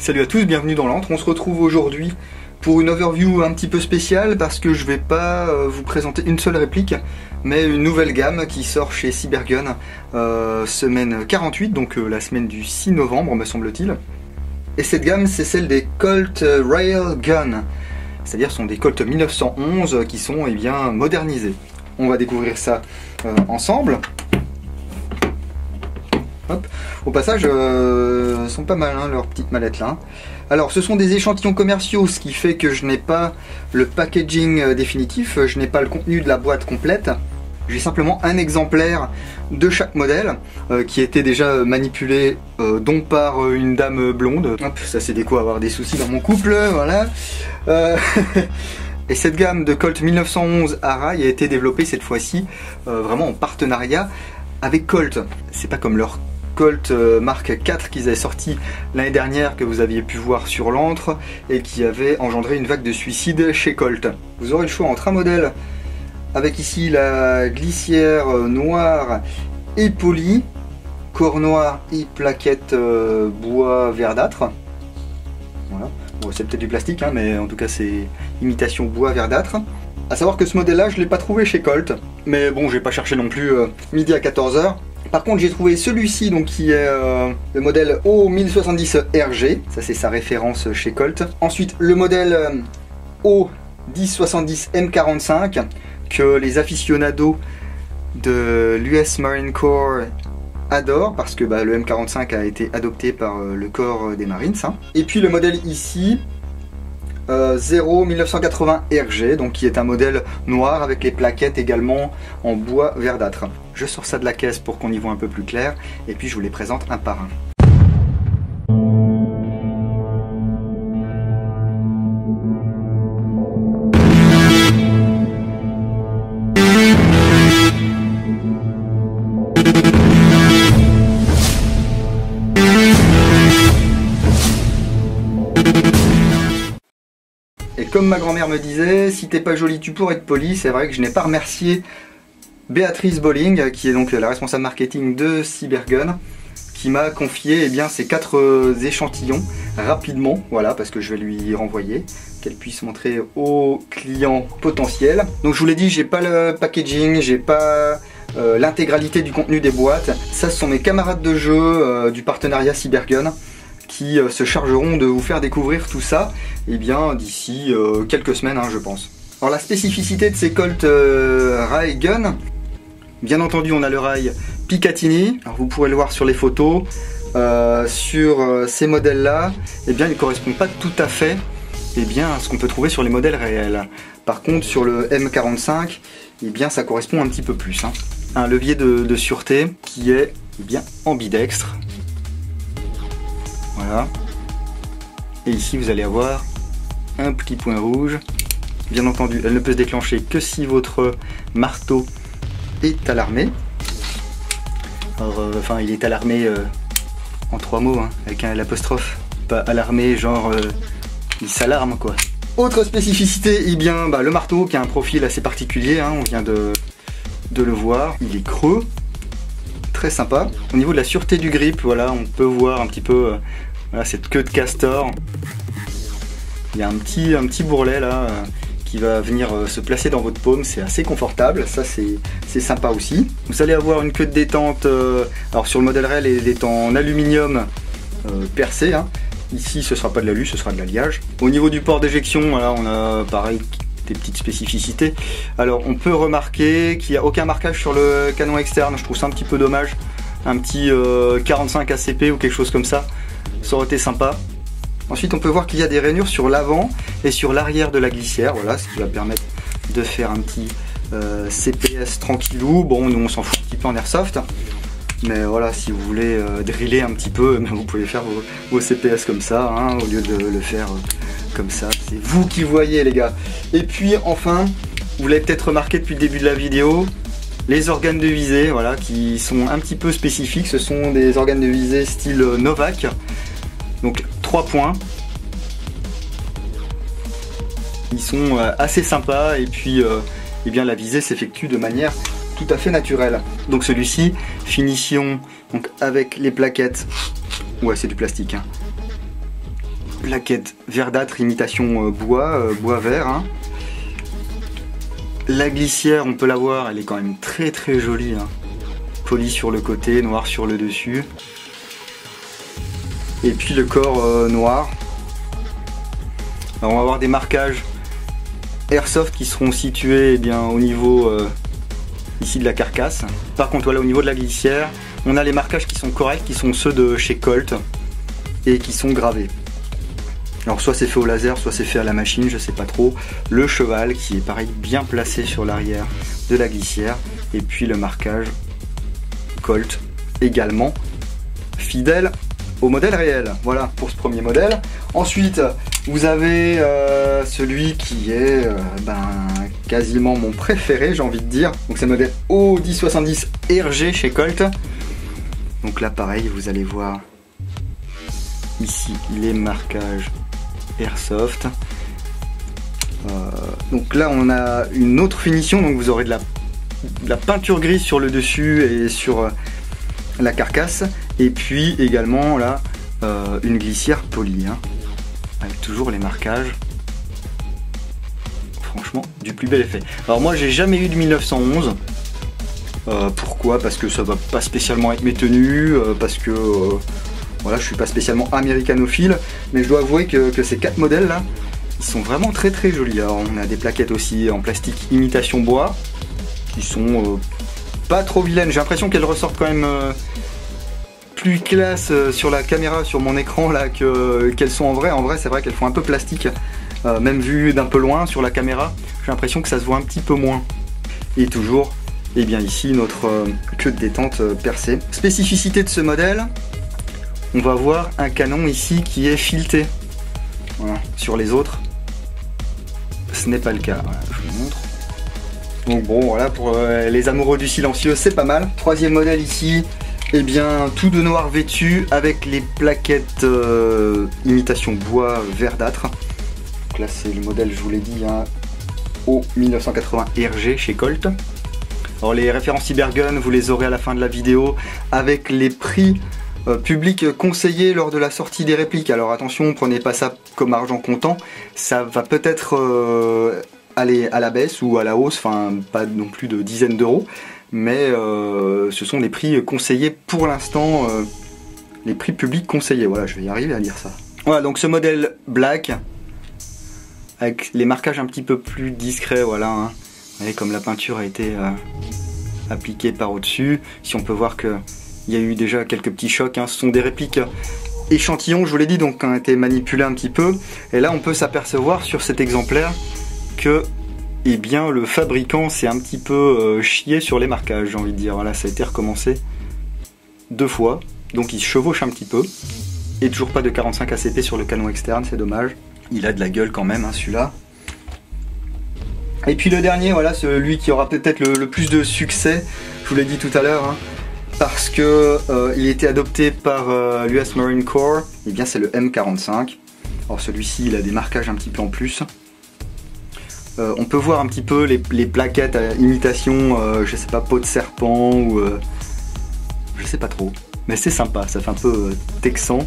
Salut à tous, bienvenue dans l'antre. On se retrouve aujourd'hui pour une overview un petit peu spéciale parce que je vais pas vous présenter une seule réplique, mais une nouvelle gamme qui sort chez Cybergun semaine 48, donc la semaine du 6 novembre me semble-t-il. Et cette gamme, c'est celle des Colt Railgun, c'est-à-dire sont des Colt 1911 qui sont bien modernisés. On va découvrir ça ensemble. Hop. Au passage, sont pas mal leurs petites mallettes là. Alors ce sont des échantillons commerciaux, ce qui fait que je n'ai pas le packaging définitif, je n'ai pas le contenu de la boîte complète. J'ai simplement un exemplaire de chaque modèle qui était déjà manipulé dont par une dame blonde. Hop, ça c'est des quoi avoir des soucis dans mon couple, voilà. Et cette gamme de Colt 1911 à rail a été développée cette fois-ci vraiment en partenariat avec Colt. C'est pas comme leur Colt Mark IV qu'ils avaient sorti l'année dernière, que vous aviez pu voir sur l'antre et qui avait engendré une vague de suicides chez Colt. Vous aurez le choix entre un modèle avec ici la glissière noire et polie, corps noir et plaquette bois verdâtre. Voilà. Bon, c'est peut-être du plastique, mais en tout cas c'est imitation bois verdâtre. A savoir que ce modèle-là, je ne l'ai pas trouvé chez Colt, mais bon, j'ai pas cherché non plus midi à 14 h. Par contre, j'ai trouvé celui-ci, donc qui est le modèle O1070RG, ça c'est sa référence chez Colt. Ensuite, le modèle O1070M45, que les aficionados de l'US Marine Corps adorent, parce que le M45 a été adopté par le corps des Marines. Et puis le modèle ici, 01980RG, donc qui est un modèle noir avec les plaquettes également en bois verdâtre. Je sors ça de la caisse pour qu'on y voit un peu plus clair et puis je vous les présente un par un. Et comme ma grand-mère me disait, si t'es pas jolie tu pourrais être poli, c'est vrai que je n'ai pas remercié Béatrice Bolling, qui est donc la responsable marketing de Cybergun, qui m'a confié ces 4 échantillons rapidement, voilà, parce que je vais lui renvoyer, qu'elle puisse montrer aux clients potentiels. Donc je vous l'ai dit, j'ai pas le packaging, j'ai pas l'intégralité du contenu des boîtes. Ça, ce sont mes camarades de jeu du partenariat Cybergun qui se chargeront de vous faire découvrir tout ça d'ici quelques semaines, je pense. Alors la spécificité de ces Colt Railgun, bien entendu on a le rail Picatinny, alors vous pourrez le voir sur les photos, sur ces modèles là, ils ne correspondent pas tout à fait à ce qu'on peut trouver sur les modèles réels. Par contre sur le M45, ça correspond un petit peu plus. Un levier de sûreté qui est ambidextre. Voilà. Et ici vous allez avoir un petit point rouge. Bien entendu, elle ne peut se déclencher que si votre marteau est alarmé. Alors, il est alarmé en 3 mots, avec l'apostrophe. Pas alarmé, genre il s'alarme quoi. Autre spécificité, le marteau qui a un profil assez particulier, on vient de le voir. Il est creux, très sympa. Au niveau de la sûreté du grip, voilà, on peut voir un petit peu cette queue de castor. Il y a un petit bourrelet là qui va venir se placer dans votre paume, c'est assez confortable, ça c'est sympa aussi. Vous allez avoir une queue de détente, alors sur le modèle réel elle est en aluminium percé, ici ce sera pas de l'alu, ce sera de l'alliage. Au niveau du port d'éjection, voilà, on a pareil des petites spécificités. Alors on peut remarquer qu'il n'y a aucun marquage sur le canon externe, je trouve ça un petit peu dommage. Un petit 45 ACP ou quelque chose comme ça, ça aurait été sympa. Ensuite on peut voir qu'il y a des rainures sur l'avant et sur l'arrière de la glissière, voilà, ce qui va permettre de faire un petit CPS tranquillou. Bon, nous on s'en fout un petit peu en airsoft, mais voilà, si vous voulez driller un petit peu, vous pouvez faire vos CPS comme ça, au lieu de le faire comme ça. C'est vous qui voyez les gars. Et puis enfin, vous l'avez peut-être remarqué depuis le début de la vidéo, les organes de visée, voilà, qui sont un petit peu spécifiques. Ce sont des organes de visée style Novak. Donc 3 points. Ils sont assez sympas et puis la visée s'effectue de manière tout à fait naturelle. Donc celui-ci, finition donc avec les plaquettes. Ouais, c'est du plastique. plaquette verdâtre, imitation bois, bois vert. Hein. La glissière, on peut la voir, elle est quand même très très jolie. Hein. Poli sur le côté, noir sur le dessus. Et puis le corps noir. Alors on va avoir des marquages airsoft qui seront situés au niveau ici de la carcasse. Par contre voilà, au niveau de la glissière, on a les marquages qui sont corrects, qui sont ceux de chez Colt et qui sont gravés. Alors soit c'est fait au laser, soit c'est fait à la machine, je sais pas trop. Le cheval qui est pareil bien placé sur l'arrière de la glissière. Et puis le marquage Colt également fidèle au modèle réel. Voilà pour ce premier modèle. Ensuite vous avez celui qui est quasiment mon préféré, j'ai envie de dire. Donc c'est le modèle O1070 RG chez Colt. Donc là pareil, vous allez voir ici les marquages airsoft. Donc là on a une autre finition, donc vous aurez de la peinture grise sur le dessus et sur la carcasse, et puis également là une glissière polie, hein, avec toujours les marquages. Franchement du plus bel effet. Alors moi j'ai jamais eu de 1911. Pourquoi? Parce que ça va pas spécialement avec mes tenues, parce que voilà, je suis pas spécialement américanophile, mais je dois avouer que ces 4 modèles là, ils sont vraiment très très jolis. Alors on a des plaquettes aussi en plastique imitation bois, qui sont pas trop vilaines. J'ai l'impression qu'elles ressortent quand même plus classe sur la caméra, sur mon écran là, qu'elles sont en vrai. En vrai c'est vrai qu'elles font un peu plastique, même vu d'un peu loin sur la caméra, j'ai l'impression que ça se voit un petit peu moins. Et toujours, et bien ici notre queue de détente percée. Spécificité de ce modèle, on va voir un canon ici qui est fileté. Voilà. Sur les autres, ce n'est pas le cas. Voilà, je vous montre. Donc bon, voilà, pour les amoureux du silencieux, c'est pas mal. Troisième modèle ici, et bien tout de noir vêtu avec les plaquettes imitation bois verdâtre. Donc là c'est le modèle, je vous l'ai dit, hein, O1980 RG chez Colt. Alors les références Cybergun, vous les aurez à la fin de la vidéo avec les prix public conseillé lors de la sortie des répliques. Alors attention, prenez pas ça comme argent comptant, ça va peut-être aller à la baisse ou à la hausse, enfin pas non plus de dizaines d'euros, mais ce sont les prix conseillés pour l'instant, les prix publics conseillés. Voilà, je vais y arriver à lire ça. Voilà, donc ce modèle black avec les marquages un petit peu plus discrets, voilà, hein. Vous voyez comme la peinture a été appliquée par au-dessus. Si on peut voir que il y a eu déjà quelques petits chocs, hein. Ce sont des répliques échantillons, je vous l'ai dit, donc qui ont été manipulés un petit peu. Et là, on peut s'apercevoir sur cet exemplaire que eh bien, le fabricant s'est un petit peu chié sur les marquages, j'ai envie de dire. Voilà, ça a été recommencé 2 fois, donc il se chevauche un petit peu. Et toujours pas de 45 ACP sur le canon externe, c'est dommage. Il a de la gueule quand même, hein, celui-là. Et puis le dernier, voilà, celui qui aura peut-être le plus de succès, je vous l'ai dit tout à l'heure, hein, parce que il a été adopté par l'US Marine Corps, et bien c'est le M45. Alors celui-ci il a des marquages un petit peu en plus. On peut voir un petit peu les plaquettes à imitation, je sais pas, peau de serpent ou je sais pas trop, mais c'est sympa, ça fait un peu texan.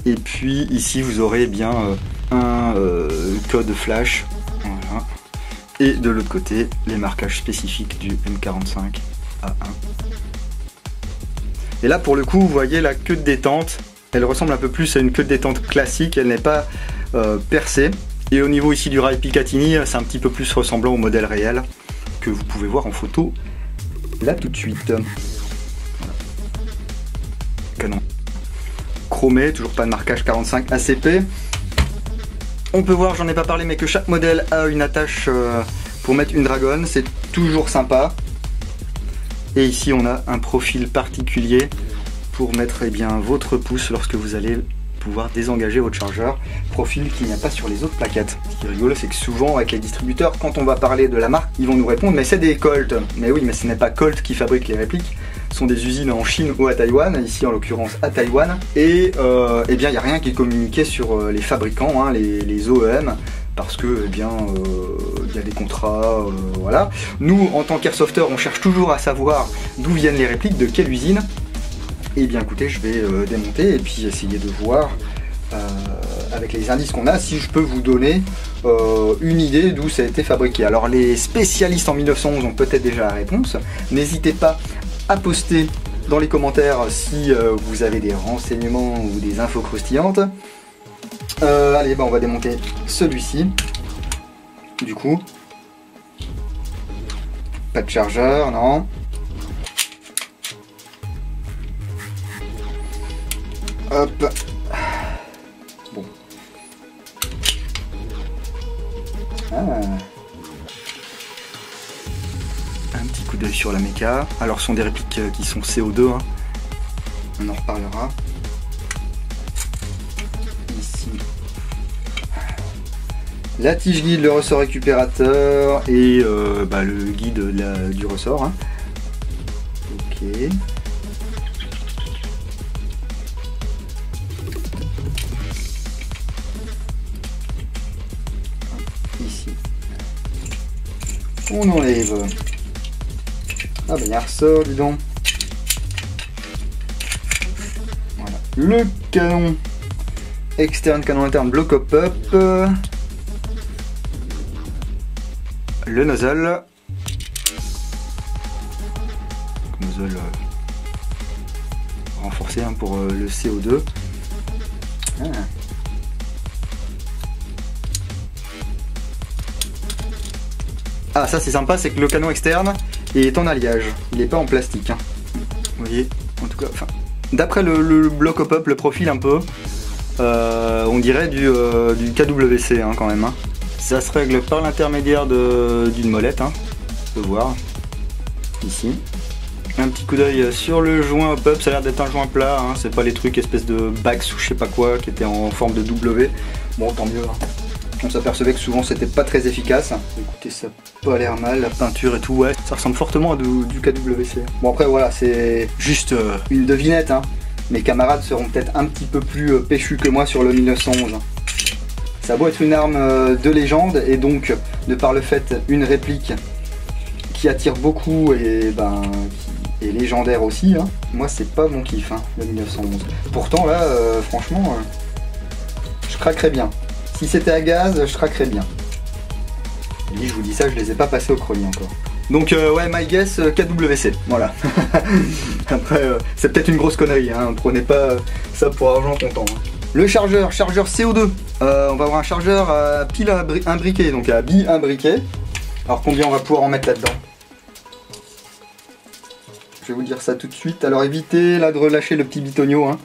Et puis ici vous aurez bien un code flash, voilà. Et de l'autre côté les marquages spécifiques du M45A1. Et là pour le coup vous voyez la queue de détente, elle ressemble un peu plus à une queue de détente classique, elle n'est pas percée. Et au niveau ici du rail Picatinny, c'est un petit peu plus ressemblant au modèle réel que vous pouvez voir en photo là tout de suite. Voilà. Canon chromé, toujours pas de marquage 45 ACP. On peut voir, j'en ai pas parlé, mais que chaque modèle a une attache pour mettre une dragonne, c'est toujours sympa. Et ici on a un profil particulier pour mettre bien votre pouce lorsque vous allez pouvoir désengager votre chargeur, profil qu'il n'y a pas sur les autres plaquettes. Ce qui est rigolo, c'est que souvent avec les distributeurs, quand on va parler de la marque, ils vont nous répondre mais c'est des Colt. Mais oui, mais ce n'est pas Colt qui fabrique les répliques, ce sont des usines en Chine ou à Taïwan, ici en l'occurrence à Taïwan. Et eh bien il n'y a rien qui est communiqué sur les fabricants, hein, les OEM, parce que eh bien il y a des contrats, voilà. Nous en tant qu'airsofters, on cherche toujours à savoir d'où viennent les répliques, de quelle usine. Et bien écoutez, je vais démonter et puis essayer de voir avec les indices qu'on a, si je peux vous donner une idée d'où ça a été fabriqué. Alors les spécialistes en 1911 ont peut-être déjà la réponse. N'hésitez pas à poster dans les commentaires si vous avez des renseignements ou des infos croustillantes. Allez, on va démonter celui-ci. Du coup, pas de chargeur, non. Hop. Bon. Un petit coup d'œil sur la méca. Alors ce sont des répliques qui sont CO2, hein. On en reparlera. Ici. La tige guide, le ressort récupérateur et le guide du ressort, hein. Ok. Ici. On enlève. Ah il y a un ressort, dis donc. Voilà. Le canon externe, canon interne, bloc up. Le nozzle. Nozzle renforcé, hein, pour le CO2. Ah, ça c'est sympa, c'est que le canon externe est en alliage, il n'est pas en plastique, hein. Vous voyez, en tout cas, d'après le bloc up, le profil un peu, on dirait du KWC, hein, quand même, hein. Ça se règle par l'intermédiaire d'une molette, hein. On peut voir ici. Un petit coup d'œil sur le joint up, ça a l'air d'être un joint plat, hein. C'est pas les trucs espèce de bags ou je sais pas quoi qui étaient en forme de W. Bon, tant mieux, hein. On s'apercevait que souvent c'était pas très efficace. Écoutez, ça n'a pas l'air mal, la peinture et tout, ouais, ça ressemble fortement à du KWC. Bon après voilà, c'est juste une devinette, hein. Mes camarades seront peut-être un petit peu plus péchus que moi sur le 1911. Ça a beau être une arme de légende et donc de par le fait une réplique qui attire beaucoup et qui est légendaire aussi, hein. Moi c'est pas mon kiff, hein, le 1911. Pourtant là, franchement, je craquerais bien. Si c'était à gaz, je craquerais bien. Et je vous dis ça, je les ai pas passés au chrony encore. Donc ouais, my guess, KWC, voilà. Après, c'est peut-être une grosse connerie, hein. Prenez pas ça pour argent comptant, hein. Le chargeur CO2. On va avoir un chargeur à pile imbriqué, donc à billes imbriquées. Alors combien on va pouvoir en mettre là-dedans? Je vais vous dire ça tout de suite. Alors évitez là de relâcher le petit bitonio, hein.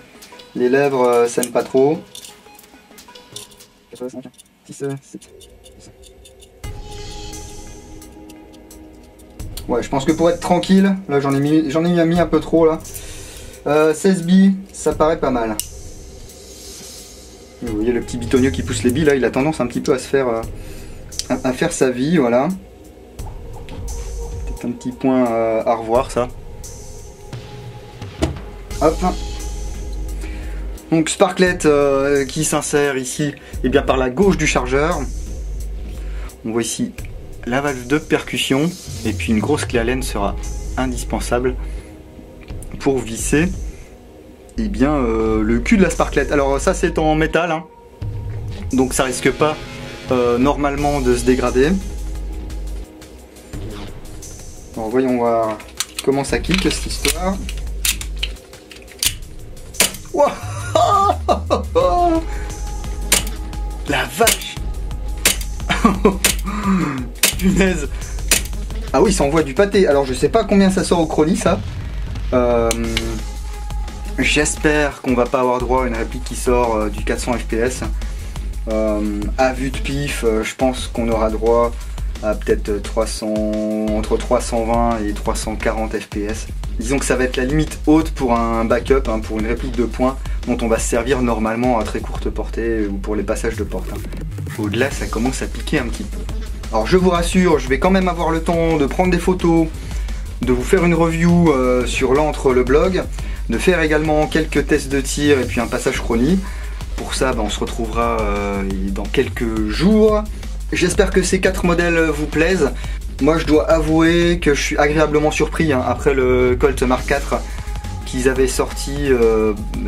Les lèvres, ça n'aime pas trop. 5, 6, 7. Ouais, je pense que pour être tranquille, là j'en ai mis un peu trop là. 16 billes, ça paraît pas mal. Vous voyez le petit bitonio qui pousse les billes là, il a tendance un petit peu à se faire à faire sa vie, voilà. Peut-être un petit point à revoir ça. Hop. Donc sparklet qui s'insère ici et bien par la gauche du chargeur. On voit ici la valve de percussion et puis une grosse clé Allen sera indispensable pour visser et bien le cul de la sparklet. Alors ça c'est en métal, hein, donc ça risque pas normalement de se dégrader. Alors voyons voir comment ça kick cette histoire. Wow. La vache. Punaise. Ah oui, ça envoie du pâté. Alors je sais pas combien ça sort au chrony ça. J'espère qu'on va pas avoir droit à une réplique qui sort du 400 fps. À vue de pif, je pense qu'on aura droit à peut-être entre 320 et 340 fps. Disons que ça va être la limite haute pour un backup, hein, pour une réplique de points dont on va se servir normalement à très courte portée ou pour les passages de porte, hein. Au-delà, ça commence à piquer un petit peu. Alors je vous rassure, je vais quand même avoir le temps de prendre des photos, de vous faire une review sur l'antre, le blog, de faire également quelques tests de tir et puis un passage chrony. Pour ça, on se retrouvera dans quelques jours. J'espère que ces 4 modèles vous plaisent. Moi je dois avouer que je suis agréablement surpris, hein, après le Colt Mark IV qu'ils avaient sorti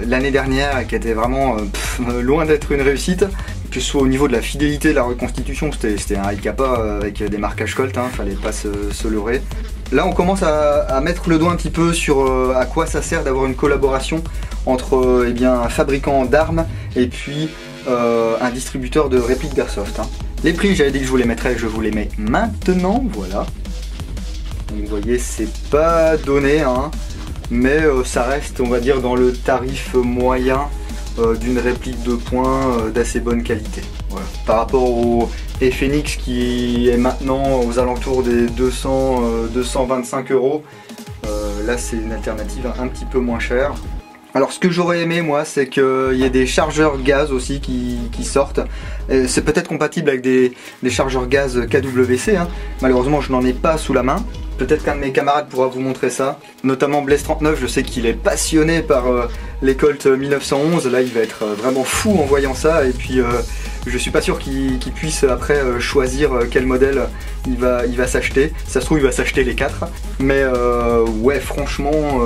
l'année dernière et qui était vraiment loin d'être une réussite, que ce soit au niveau de la fidélité de la reconstitution, c'était un Alcapa avec des marquages Colt, hein, fallait pas se leurrer. Là on commence à mettre le doigt un petit peu sur à quoi ça sert d'avoir une collaboration entre eh bien, un fabricant d'armes et puis un distributeur de répliques d'Airsoft. Hein. Les prix, j'avais dit que je vous les mettrais, je vous les mets maintenant, voilà. Donc vous voyez, c'est pas donné, hein, mais ça reste, on va dire, dans le tarif moyen d'une réplique de poing d'assez bonne qualité. Voilà. Par rapport au FNX qui est maintenant aux alentours des 225 €, là c'est une alternative un petit peu moins chère. Alors ce que j'aurais aimé moi, c'est qu'il y ait des chargeurs gaz aussi qui sortent. C'est peut-être compatible avec des chargeurs gaz KWC, hein. Malheureusement je n'en ai pas sous la main. Peut-être qu'un de mes camarades pourra vous montrer ça. Notamment Blaise39, je sais qu'il est passionné par les Colt 1911. Là il va être vraiment fou en voyant ça. Et puis je suis pas sûr qu'il puisse après choisir quel modèle il va s'acheter. Ça se trouve il va s'acheter les 4. Mais ouais franchement...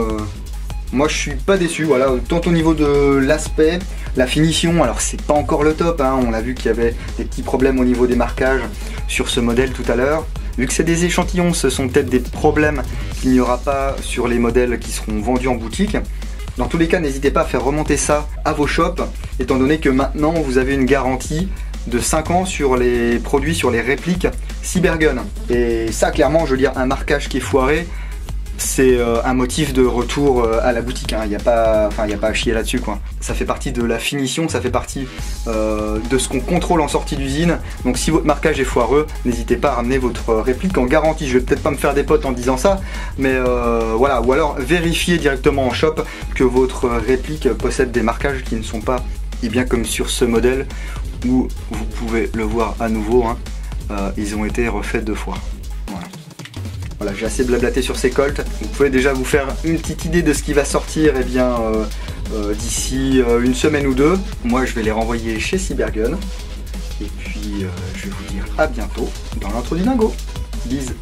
moi je suis pas déçu, voilà, tant au niveau de l'aspect, la finition, alors c'est pas encore le top, hein, on a vu qu'il y avait des petits problèmes au niveau des marquages sur ce modèle tout à l'heure. Vu que c'est des échantillons, ce sont peut-être des problèmes qu'il n'y aura pas sur les modèles qui seront vendus en boutique. Dans tous les cas, n'hésitez pas à faire remonter ça à vos shops, étant donné que maintenant vous avez une garantie de 5 ans sur les produits, sur les répliques Cybergun. Et ça clairement, je veux dire, un marquage qui est foiré, c'est un motif de retour à la boutique, hein. Il n'y a pas à chier là-dessus, quoi. Ça fait partie de la finition, ça fait partie de ce qu'on contrôle en sortie d'usine. Donc si votre marquage est foireux, n'hésitez pas à ramener votre réplique en garantie. Je vais peut-être pas me faire des potes en disant ça, mais voilà. Ou alors vérifiez directement en shop que votre réplique possède des marquages qui ne sont pas, et bien comme sur ce modèle où vous pouvez le voir à nouveau, hein, ils ont été refaits 2 fois. Voilà, j'ai assez blablaté sur ces Colts. Vous pouvez déjà vous faire une petite idée de ce qui va sortir eh bien d'ici une semaine ou 2. Moi, je vais les renvoyer chez Cybergun. Et puis, je vais vous dire à bientôt dans l'intro du dingo. Bise.